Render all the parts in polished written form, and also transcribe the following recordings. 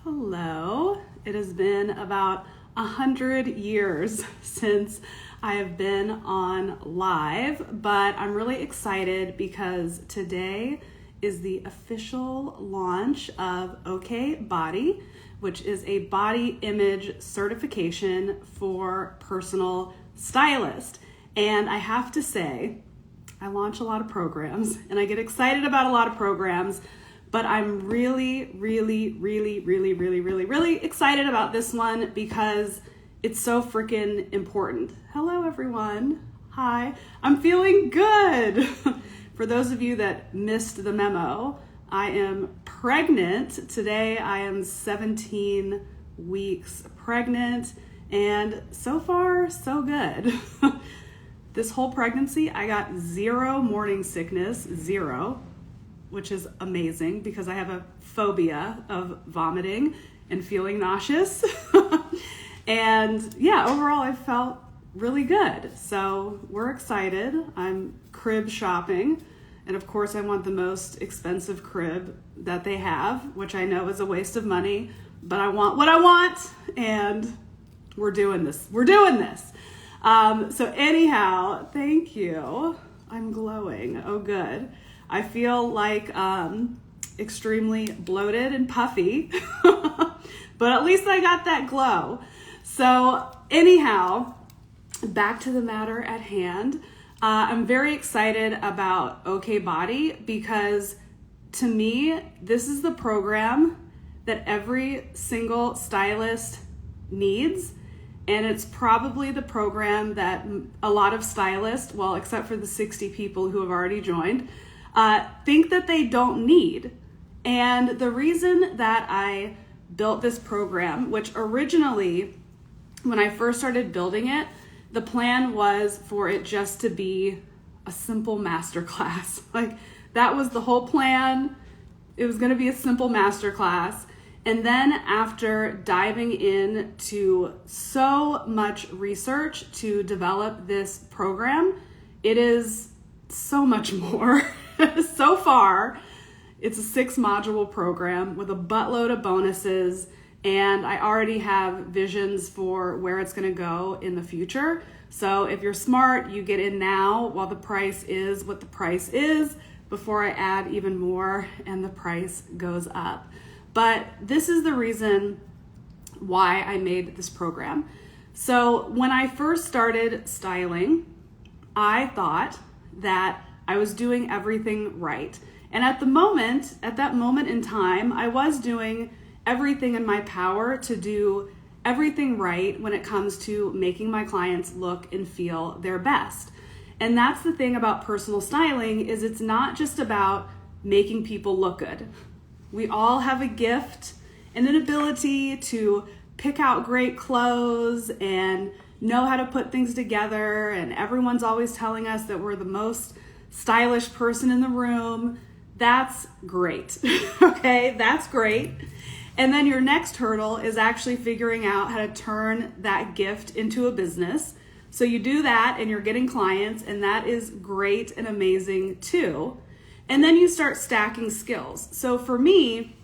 Hello. It has been about 100 years since I have been on live, but I'm really excited because today is the official launch of OK Body, which is a body image certification for personal stylist. And I have to say, I launch a lot of programs and I get excited about a lot of programs, but I'm really excited about this one because it's so freaking important. Hello, everyone. Hi. I'm feeling good. For those of you that missed the memo, I am pregnant. Today, I am 17 weeks pregnant, and so far, so good. This whole pregnancy, I got zero morning sickness, zero, which is amazing because I have a phobia of vomiting and feeling nauseous. And yeah, overall I felt really good. So we're excited. I'm crib shopping. And of course I want the most expensive crib that they have, which I know is a waste of money, but I want what I want and we're doing this. So anyhow, thank you. I'm glowing. Oh, good. I feel like extremely bloated and puffy, but at least I got that glow. So anyhow, back to the matter at hand. I'm very excited about OK Body because to me, this is the program that every single stylist needs. And it's probably the program that a lot of stylists, well, except for the 60 people who have already joined, think that they don't need. And the reason that I built this program, which originally, when I first started building it, the plan was for it just to be a simple masterclass. Like that was the whole plan. It was going to be a simple masterclass. And then after diving into so much research to develop this program, it is so much more. So far, it's a 6-module program with a buttload of bonuses, and I already have visions for where it's going to go in the future. So if you're smart, you get in now while the price is what the price is before I add even more and the price goes up. But this is the reason why I made this program. So when I first started styling, I thought that I was doing everything right. And at that moment in time, I was doing everything in my power to do everything right when it comes to making my clients look and feel their best. And that's the thing about personal styling is it's not just about making people look good. We all have a gift and an ability to pick out great clothes and know how to put things together. And everyone's always telling us that we're the most stylish person in the room. That's great. Okay, that's great. And then your next hurdle is actually figuring out how to turn that gift into a business. So you do that and you're getting clients, and that is great and amazing too. And then you start stacking skills. So for me,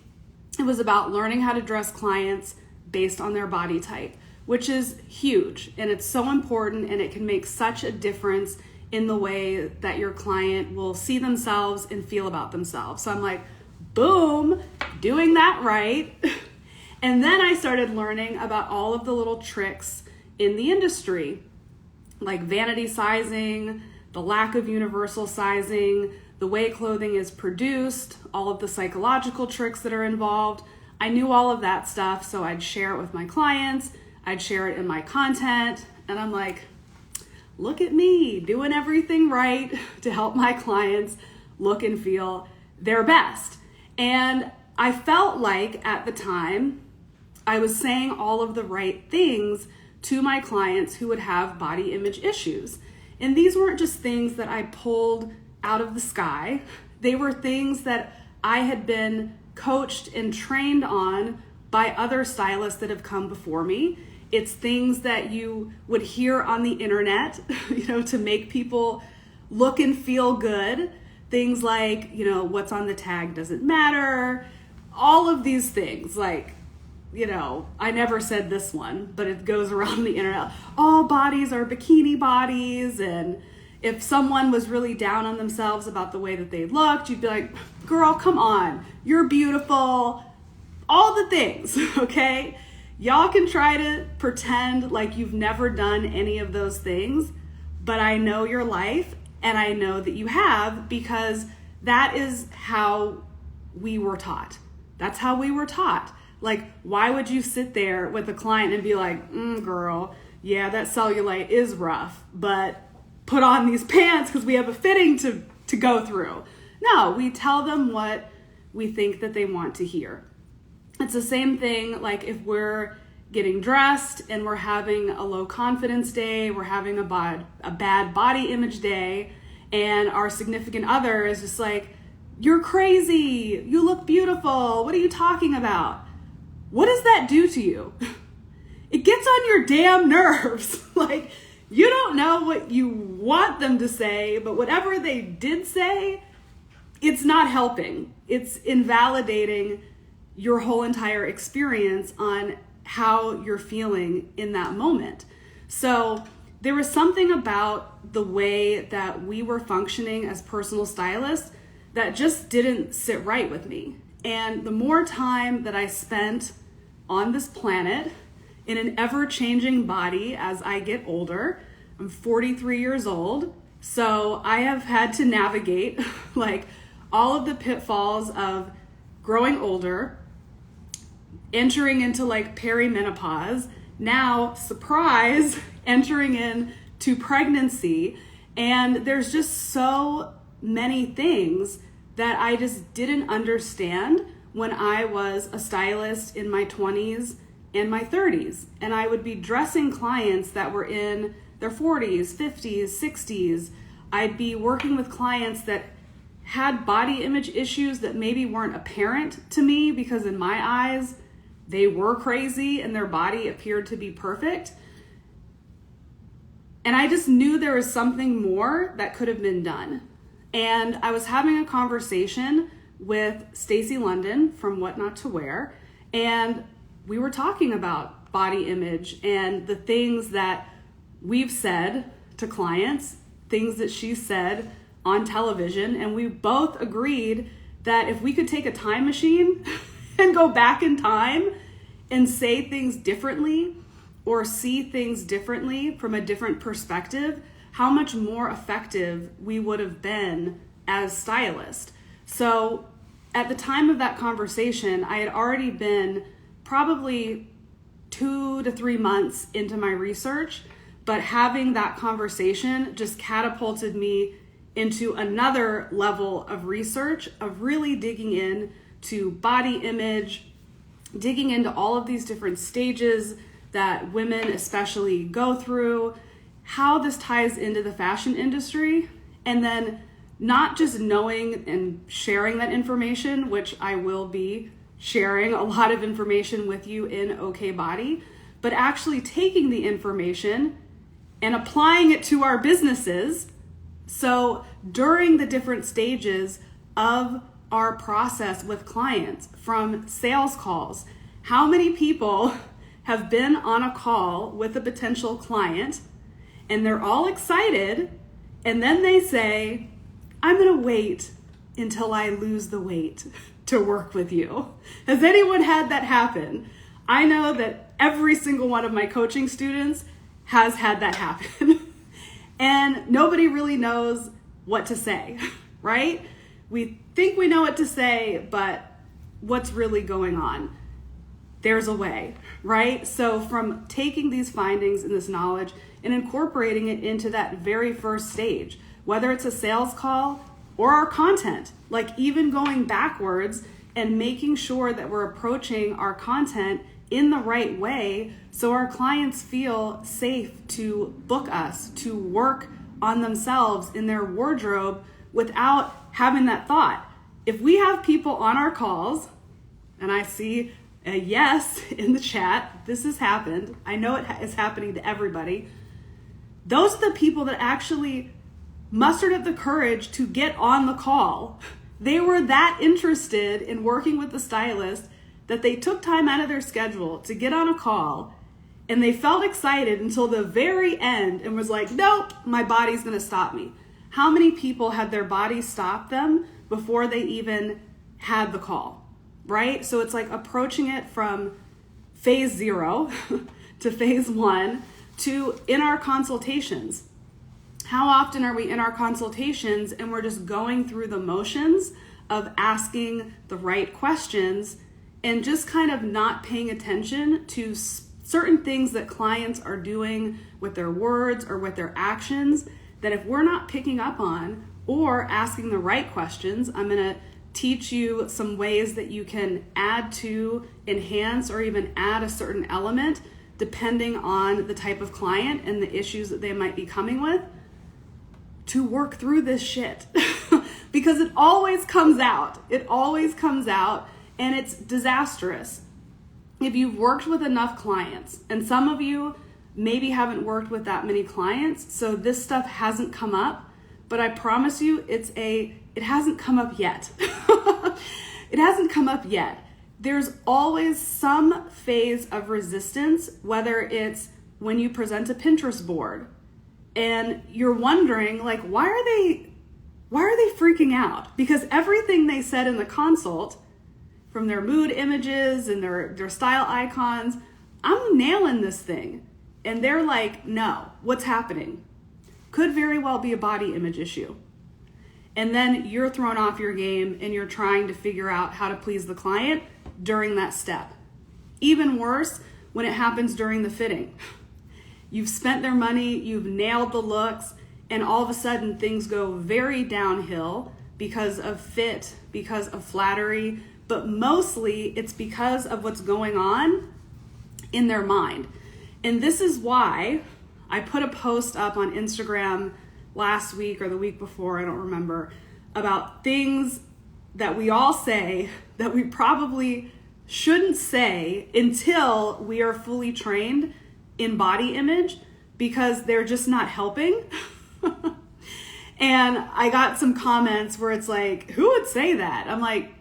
it was about learning how to dress clients based on their body type, which is huge. And it's so important, and it can make such a difference in the way that your client will see themselves and feel about themselves. So I'm like, boom, doing that right. And then I started learning about all of the little tricks in the industry, like vanity sizing, the lack of universal sizing, the way clothing is produced, all of the psychological tricks that are involved. I knew all of that stuff, so I'd share it with my clients, I'd share it in my content, and I'm like, look at me doing everything right to help my clients look and feel their best. And I felt like at the time, I was saying all of the right things to my clients who would have body image issues. And these weren't just things that I pulled out of the sky. They were things that I had been coached and trained on by other stylists that have come before me. It's things that you would hear on the internet, to make people look and feel good. Things like, what's on the tag doesn't matter. All of these things, like I never said this one, but it goes around the internet. All bodies are bikini bodies. And if someone was really down on themselves about the way that they looked, you'd be like, girl, come on. You're beautiful. All the things, okay? Y'all can try to pretend like you've never done any of those things, but I know your life and I know that you have, because that is how we were taught. That's how we were taught. Like, why would you sit there with a client and be like, girl, yeah, that cellulite is rough, but put on these pants because we have a fitting to go through. No, we tell them what we think that they want to hear. It's the same thing like if we're getting dressed and we're having a low confidence day, we're having a bad body image day, and our significant other is just like, you're crazy, you look beautiful, what are you talking about? What does that do to you? It gets on your damn nerves. Like, you don't know what you want them to say, but whatever they did say, it's not helping. It's invalidating your whole entire experience on how you're feeling in that moment. So there was something about the way that we were functioning as personal stylists that just didn't sit right with me. And the more time that I spent on this planet in an ever-changing body as I get older, I'm 43 years old, so I have had to navigate like all of the pitfalls of growing older, entering into like perimenopause, now, surprise, entering into pregnancy. And there's just so many things that I just didn't understand when I was a stylist in my 20s and my 30s. And I would be dressing clients that were in their 40s, 50s, 60s. I'd be working with clients that had body image issues that maybe weren't apparent to me because in my eyes, they were crazy and their body appeared to be perfect. And I just knew there was something more that could have been done. And I was having a conversation with Stacey London from What Not to Wear, and we were talking about body image and the things that we've said to clients, things that she said on television, and we both agreed that if we could take a time machine and go back in time and say things differently or see things differently from a different perspective, how much more effective we would have been as stylists. So at the time of that conversation, I had already been probably 2 to 3 months into my research, but having that conversation just catapulted me into another level of research, of really digging in to body image, digging into all of these different stages that women especially go through, how this ties into the fashion industry, and then not just knowing and sharing that information, which I will be sharing a lot of information with you in OK Body, but actually taking the information and applying it to our businesses. So during the different stages of our process with clients, from sales calls, how many people have been on a call with a potential client and they're all excited, and then they say, I'm gonna wait until I lose the weight to work with you. Has anyone had that happen? I know that every single one of my coaching students has had that happen. And nobody really knows what to say, right? We think we know what to say, but what's really going on? There's a way, right? So from taking these findings and this knowledge and incorporating it into that very first stage, whether it's a sales call or our content, like even going backwards and making sure that we're approaching our content in the right way so our clients feel safe to book us, to work on themselves in their wardrobe without having that thought. If we have people on our calls, and I see a yes in the chat, this has happened, I know it is happening to everybody, those are the people that actually mustered up the courage to get on the call. They were that interested in working with the stylist that they took time out of their schedule to get on a call, and they felt excited until the very end and was like, nope, my body's gonna stop me. How many people had their body stop them before they even had the call, right? So it's like approaching it from phase 0 to phase 1 to in our consultations. How often are we in our consultations and we're just going through the motions of asking the right questions and just kind of not paying attention to certain things that clients are doing with their words or with their actions that if we're not picking up on or asking the right questions. I'm going to teach you some ways that you can add to, enhance, or even add a certain element depending on the type of client and the issues that they might be coming with to work through this shit. Because it always comes out. It always comes out, and it's disastrous. If you've worked with enough clients, and some of you maybe haven't worked with that many clients, so this stuff hasn't come up, but I promise you it hasn't come up yet. It hasn't come up yet. There's always some phase of resistance, whether it's when you present a Pinterest board and you're wondering, like, why are they freaking out? Because everything they said in the consult, from their mood images and their style icons, I'm nailing this thing. And they're like, no, what's happening? Could very well be a body image issue. And then you're thrown off your game and you're trying to figure out how to please the client during that step. Even worse, when it happens during the fitting. You've spent their money, you've nailed the looks, and all of a sudden things go very downhill because of fit, because of flattery, but mostly it's because of what's going on in their mind. And this is why I put a post up on Instagram last week or the week before, I don't remember, about things that we all say that we probably shouldn't say until we are fully trained in body image, because they're just not helping. And I got some comments where it's like, who would say that? I'm like,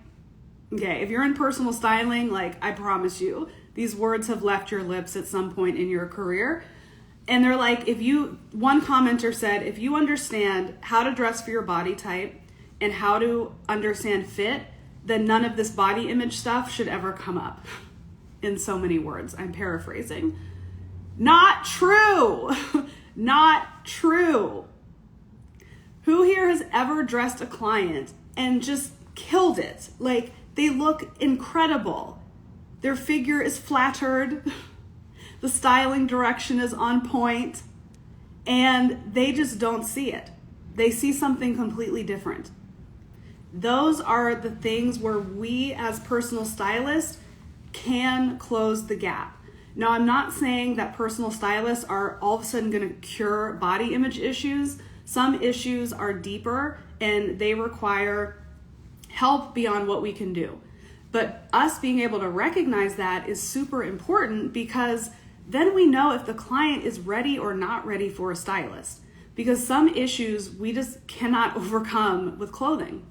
okay, if you're in personal styling, like, I promise you, these words have left your lips at some point in your career. And they're like, one commenter said, if you understand how to dress for your body type and how to understand fit, then none of this body image stuff should ever come up. In so many words, I'm paraphrasing. Not true. Not true. Who here has ever dressed a client and just killed it? Like, they look incredible. Their figure is flattered. The styling direction is on point, and they just don't see it. They see something completely different. Those are the things where we as personal stylists can close the gap. Now, I'm not saying that personal stylists are all of a sudden going to cure body image issues. Some issues are deeper and they require help beyond what we can do. But us being able to recognize that is super important, because then we know if the client is ready or not ready for a stylist. Because some issues we just cannot overcome with clothing.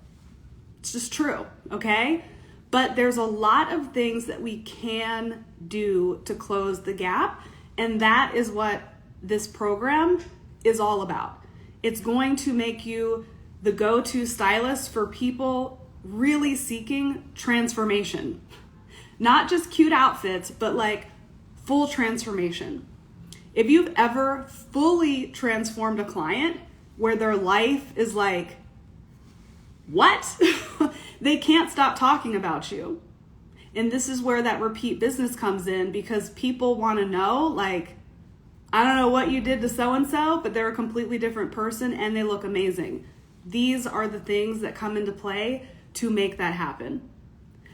It's just true, okay? But there's a lot of things that we can do to close the gap, and that is what this program is all about. It's going to make you the go-to stylist for people really seeking transformation. Not just cute outfits, but like full transformation. If you've ever fully transformed a client where their life is like, what? They can't stop talking about you. And this is where that repeat business comes in, because people want to know, like, I don't know what you did to so-and-so, but they're a completely different person and they look amazing. These are the things that come into play to make that happen.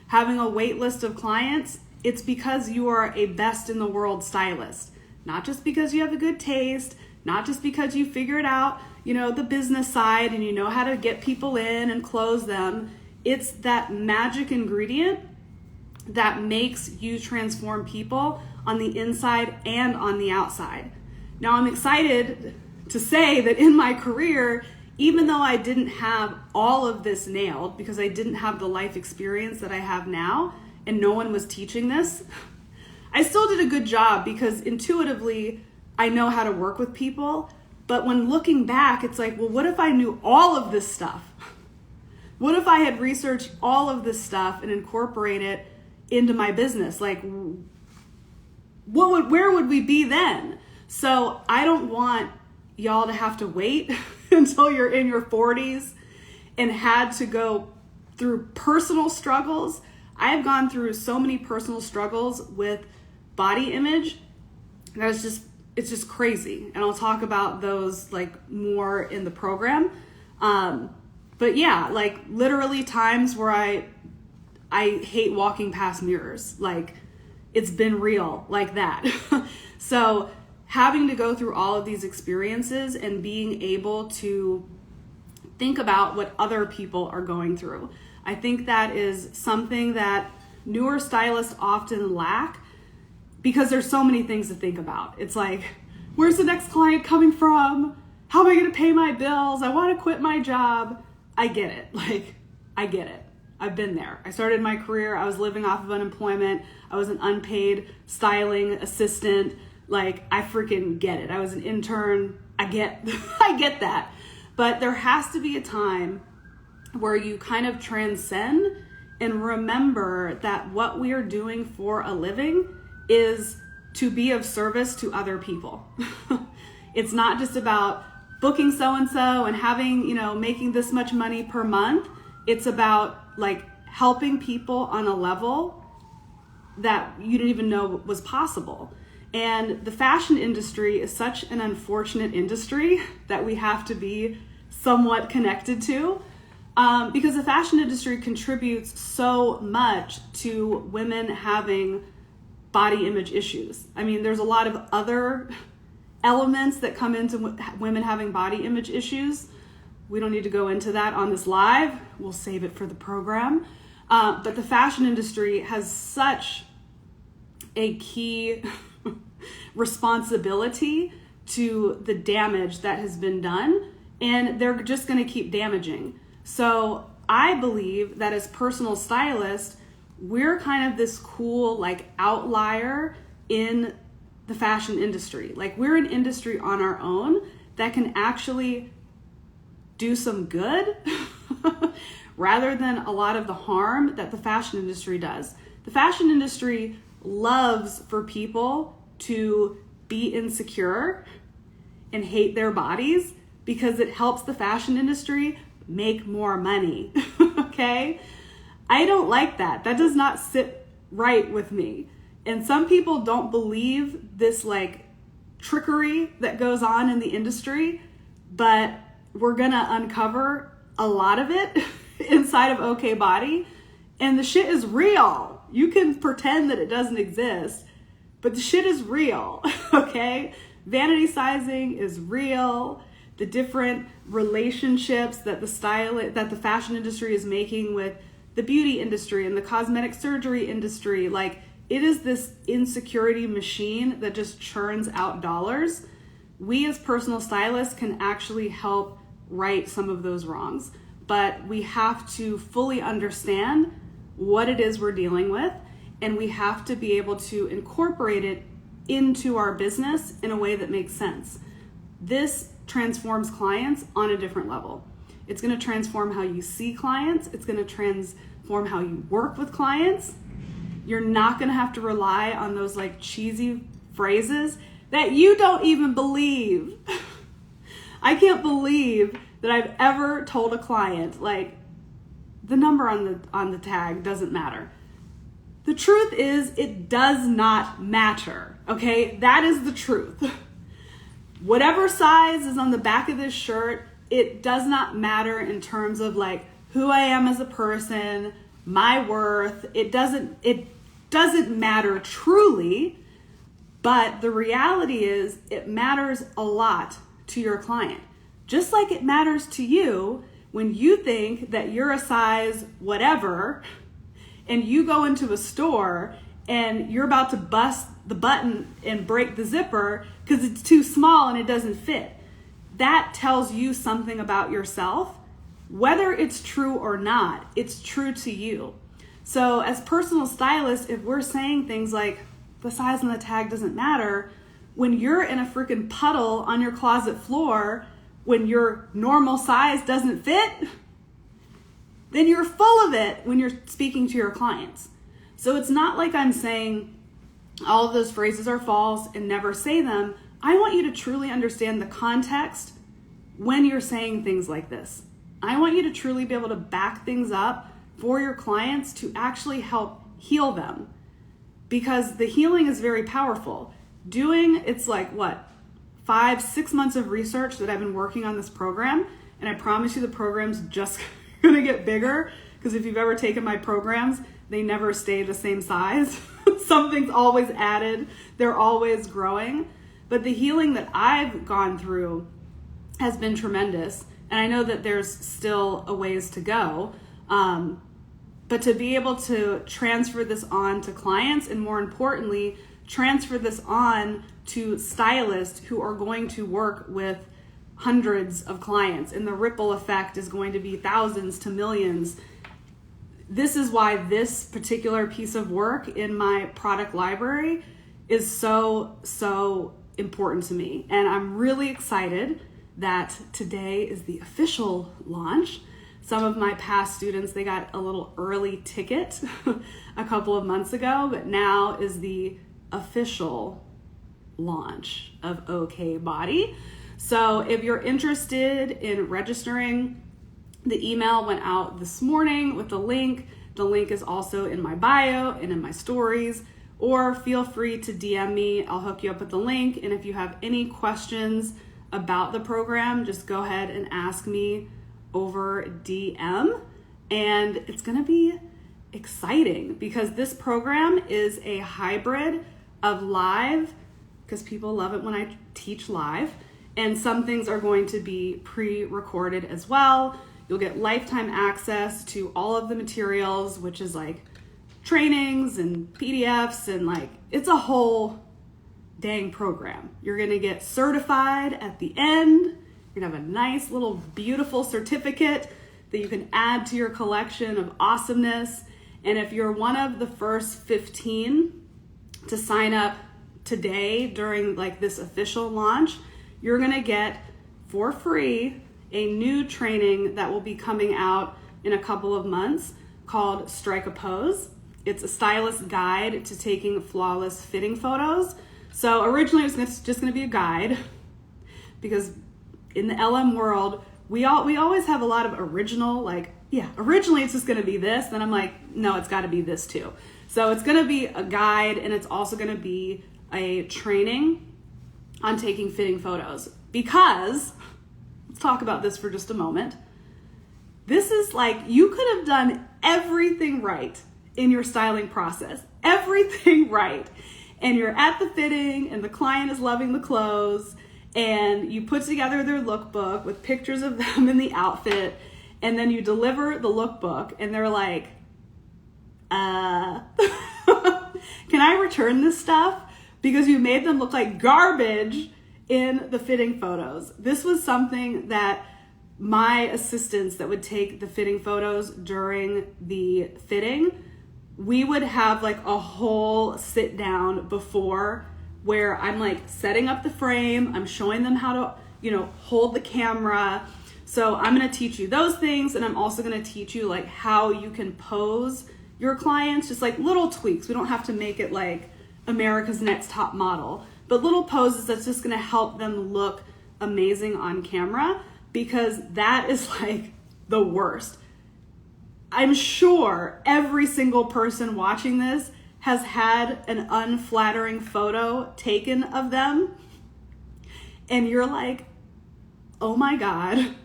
Having a wait list of clients, it's because you are a best in the world stylist. Not just because you have a good taste, not just because you figured out, the business side and you know how to get people in and close them. It's that magic ingredient that makes you transform people on the inside and on the outside. Now, I'm excited to say that in my career, even though I didn't have all of this nailed, because I didn't have the life experience that I have now, and no one was teaching this, I still did a good job because intuitively I know how to work with people. But when looking back, it's like, well, what if I knew all of this stuff? What if I had researched all of this stuff and incorporated it into my business? Like, where would we be then? So I don't want y'all to have to wait until you're in your 40s and had to go through personal struggles. I've gone through so many personal struggles with body image. It's just crazy. And I'll talk about those like more in the program. But yeah, like literally times where I hate walking past mirrors. Like it's been real like that. So having to go through all of these experiences and being able to think about what other people are going through. I think that is something that newer stylists often lack because there's so many things to think about. It's like, where's the next client coming from? How am I going to pay my bills? I want to quit my job. I get it. Like, I get it. I've been there. I started my career. I was living off of unemployment. I was an unpaid styling assistant. Like, I freaking get it. I was an intern. I get that. But there has to be a time where you kind of transcend and remember that what we are doing for a living is to be of service to other people. It's not just about booking so-and-so and having, making this much money per month. It's about like helping people on a level that you didn't even know was possible. And the fashion industry is such an unfortunate industry that we have to be somewhat connected to because the fashion industry contributes so much to women having body image issues. I mean, there's a lot of other elements that come into women having body image issues. We don't need to go into that on this live. We'll save it for the program. But the fashion industry has such a key responsibility to the damage that has been done, and they're just going to keep damaging. So I believe that as personal stylists, we're kind of this cool like outlier in the fashion industry. Like we're an industry on our own that can actually do some good rather than a lot of the harm that the fashion industry does. The fashion industry loves for people to be insecure and hate their bodies because it helps the fashion industry make more money. Okay? I don't like that. That does not sit right with me. And some people don't believe this like trickery that goes on in the industry, but we're gonna uncover a lot of it inside of OK Body. And the shit is real. You can pretend that it doesn't exist, but the shit is real, okay? Vanity sizing is real. The different relationships that the fashion industry is making with the beauty industry and the cosmetic surgery industry, like it is this insecurity machine that just churns out dollars. We as personal stylists can actually help right some of those wrongs, but we have to fully understand what it is we're dealing with, and we have to be able to incorporate it into our business in a way that makes sense. This transforms clients on a different level. It's going to transform how you see clients. It's going to transform how you work with clients. You're not going to have to rely on those like cheesy phrases that you don't even believe. I can't believe that I've ever told a client like the number on the tag doesn't matter. The truth is it does not matter. Okay? That is the truth. Whatever size is on the back of this shirt, it does not matter in terms of like who I am as a person, my worth. It doesn't matter truly, but the reality is it matters a lot to your client. Just like it matters to you when you think that you're a size whatever and you go into a store and you're about to bust the button and break the zipper because it's too small and it doesn't fit. That tells you something about yourself. Whether it's true or not, it's true to you. So as personal stylists, if we're saying things like the size on the tag doesn't matter, when you're in a freaking puddle on your closet floor, when your normal size doesn't fit, then you're full of it when you're speaking to your clients. So it's not like I'm saying all of those phrases are false and never say them. I want you to truly understand the context when you're saying things like this. I want you to truly be able to back things up for your clients to actually help heal them, because the healing is very powerful. It's like 5-6 months of research that I've been working on this program, and I promise you the program's just gonna get bigger, because if you've ever taken my programs, they never stay the same size. Something's always added, they're always growing. But the healing that I've gone through has been tremendous, and I know that there's still a ways to go. But to be able to transfer this on to clients, and more importantly, transfer this on to stylists who are going to work with hundreds of clients, and the ripple effect is going to be thousands to millions. This is why this particular piece of work in my product library is so important to me. And I'm really excited that today is the official launch. Some of my past students, they got a little early ticket a couple of months ago, but now is the official launch of OK Body. So if you're interested in registering, the email went out this morning with the link. The link is also in my bio and in my stories, or feel free to DM me. I'll hook you up with the link. And if you have any questions about the program, just go ahead and ask me over DM. And it's gonna be exciting because this program is a hybrid of live, because people love it when I teach live, and some things are going to be pre-recorded as well. You'll get lifetime access to all of the materials, which is like trainings and PDFs, and it's a whole dang program. You're gonna get certified at the end. You're gonna have a nice little beautiful certificate that you can add to your collection of awesomeness. And if you're one of the first 15 to sign up today during this official launch, you're gonna get for free a new training that will be coming out in a couple of months called Strike a Pose. It's a stylist guide to taking flawless fitting photos. So originally it was just gonna be a guide, because in the LM world, we always have a lot of original, originally it's just gonna be this, then I'm like, no, it's gotta be this too. So it's gonna be a guide, and it's also gonna be a training on taking fitting photos, because let's talk about this for just a moment. This is you could have done everything right in your styling process, everything right. And you're at the fitting and the client is loving the clothes, and you put together their lookbook with pictures of them in the outfit, and then you deliver the lookbook and they're like, can I return this stuff? Because you made them look like garbage in the fitting photos. This was something that my assistants that would take the fitting photos during the fitting, we would have a whole sit down before, where I'm setting up the frame, I'm showing them how to, hold the camera. So I'm gonna teach you those things, and I'm also gonna teach you how you can pose your clients, just little tweaks. We don't have to make it America's Next Top Model, but little poses that's just gonna help them look amazing on camera, because that is the worst. I'm sure every single person watching this has had an unflattering photo taken of them, and you're like, oh my God,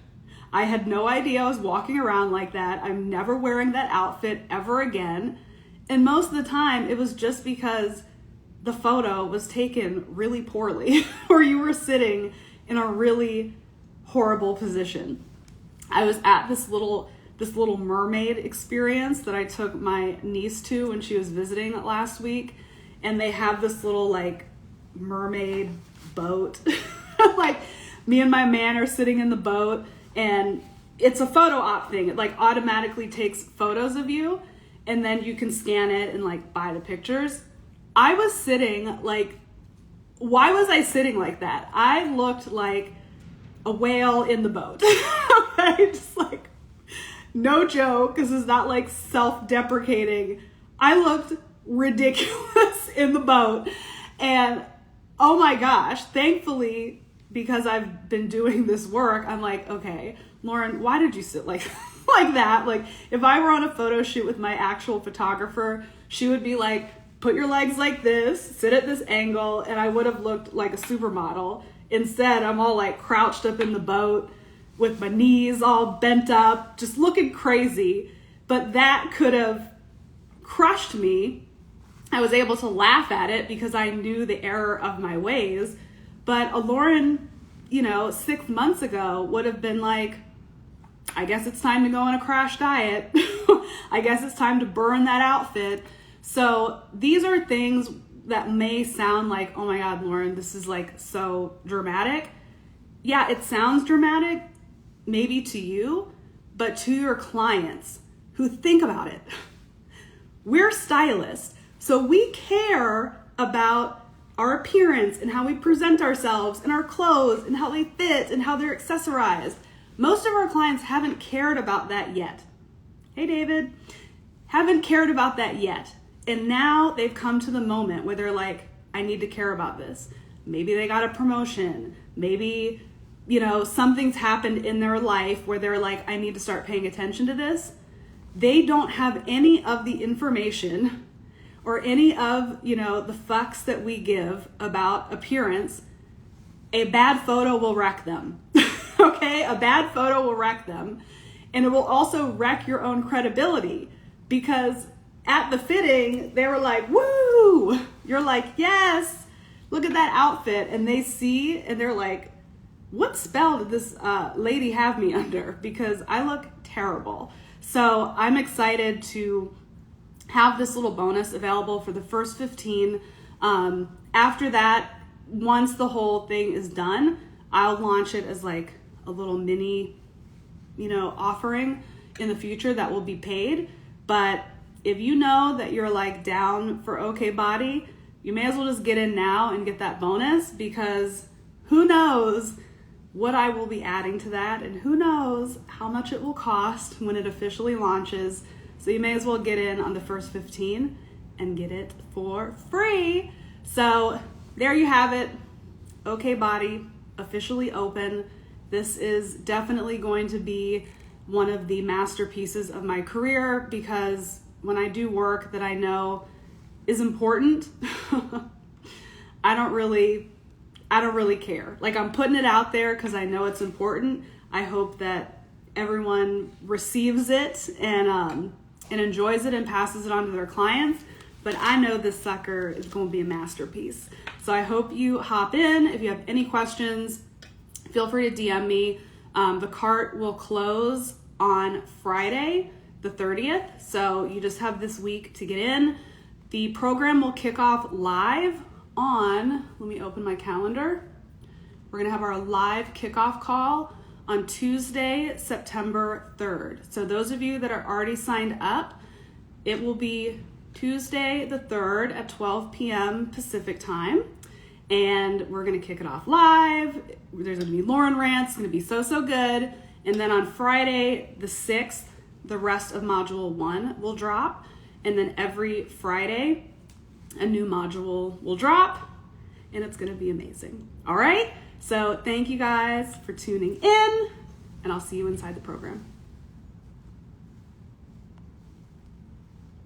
I had no idea I was walking around like that. I'm never wearing that outfit ever again. And most of the time it was just because the photo was taken really poorly or you were sitting in a really horrible position. I was at this little mermaid experience that I took my niece to when she was visiting last week, and they have this little mermaid boat. Me and my man are sitting in the boat, and it's a photo op thing. It automatically takes photos of you. and then you can scan it and like buy the pictures. I was sitting like, why was I sitting like that? I looked like a whale in the boat. Okay, just like, no joke, this is not like self-deprecating. I looked ridiculous in the boat. And oh my gosh, thankfully, because I've been doing this work, I'm like, okay, Lauren, why did you sit like that? Like, if I were on a photo shoot with my actual photographer, she would be like, put your legs like this, sit at this angle, and I would have looked like a supermodel. Instead, I'm all like crouched up in the boat with my knees all bent up, just looking crazy. But that could have crushed me. I was able to laugh at it because I knew the error of my ways. But a Lauren, 6 months ago would have been like, I guess it's time to go on a crash diet. I guess it's time to burn that outfit. So these are things that may sound like, oh my God, Lauren, this is like so dramatic. Yeah, it sounds dramatic, maybe to you, but to your clients who think about it. We're stylists, so we care about our appearance and how we present ourselves and our clothes and how they fit and how they're accessorized. Most of our clients haven't cared about that yet. Hey, David, haven't cared about that yet. And now they've come to the moment where they're like, I need to care about this. Maybe they got a promotion. Maybe, something's happened in their life where they're like, I need to start paying attention to this. They don't have any of the information or any of, the fucks that we give about appearance. A bad photo will wreck them. Okay? A bad photo will wreck them. And it will also wreck your own credibility, because at the fitting, they were like, woo! You're like, yes, look at that outfit. And they see, and they're like, what spell did this lady have me under? Because I look terrible. So I'm excited to have this little bonus available for the first 15. After that, once the whole thing is done, I'll launch it as like a little mini, offering in the future that will be paid. But if you know that you're like down for okay body, you may as well just get in now and get that bonus, because who knows what I will be adding to that, and who knows how much it will cost when it officially launches. So you may as well get in on the first 15 and get it for free. So there you have it. Okay Body, officially open. This is definitely going to be one of the masterpieces of my career, because when I do work that I know is important, I don't really care. Like, I'm putting it out there because I know it's important. I hope that everyone receives it and enjoys it and passes it on to their clients. But I know this sucker is going to be a masterpiece. So I hope you hop in. If you have any questions, feel free to DM me. The cart will close on Friday, the 30th. So you just have this week to get in. The program will kick off live on, let me open my calendar. We're gonna have our live kickoff call on Tuesday, September 3rd. So those of you that are already signed up, it will be Tuesday the 3rd at 12 p.m. Pacific time. And we're gonna kick it off live. There's gonna be Lauren rants, it's gonna be so good. And then on Friday the 6th, the rest of module 1 will drop. And then every Friday, a new module will drop, and it's gonna be amazing. All right, so thank you guys for tuning in, and I'll see you inside the program.